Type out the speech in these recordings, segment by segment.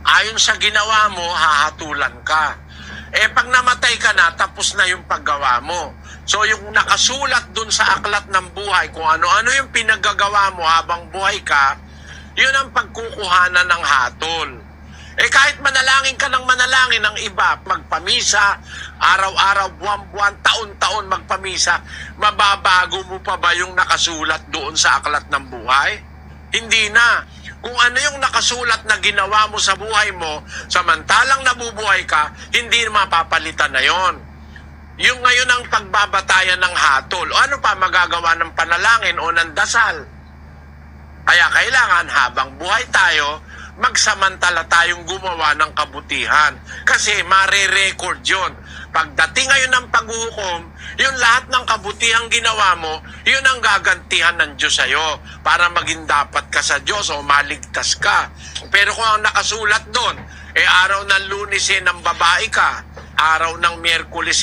Ayon sa ginawa mo, hahatulan ka. Pag namatay ka na, tapos na yung paggawa mo. So yung nakasulat dun sa aklat ng buhay, kung ano-ano yung pinaggagawa mo habang buhay ka, yun ang pagkukuhanan ng hatol. Kahit manalangin ka ng manalangin ng iba, magpamisa, araw-araw, buwan-buwan, taon-taon magpamisa, mababago mo pa ba yung nakasulat doon sa aklat ng buhay? Hindi na. Kung ano yung nakasulat na ginawa mo sa buhay mo, samantalang nabubuhay ka, hindi mapapalitan na yon. Yung ngayon ang pagbabatayan ng hatol. O ano pa magagawa ng panalangin o ng dasal? Kaya kailangan habang buhay tayo, magsamantala tayong gumawa ng kabutihan. Kasi mare-record yun. Pagdating ngayon ng paghuhukom, yung lahat ng kabutihang ginawa mo, yun ang gagantihan ng Diyos sa'yo para maging dapat ka sa Diyos o maligtas ka. Pero kung ang nakasulat doon, araw ng Lunes ng babae ka, araw ng Miyerkules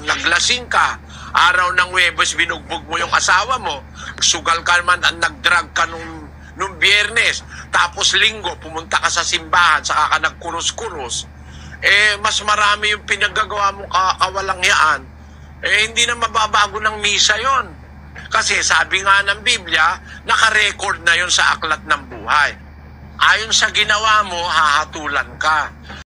naglasing ka, araw ng Huwebes binugbog mo yung asawa mo, sugal ka man, nagdrag ka nung Biyernes, tapos Linggo pumunta ka sa simbahan, saka ka nagkurus-kurus, mas marami yung pinaggagawa mong kawalangyaan, hindi na mababago ng misa yon. Kasi sabi nga ng Biblia, nakarecord na yon sa aklat ng buhay. Ayon sa ginawa mo, hahatulan ka.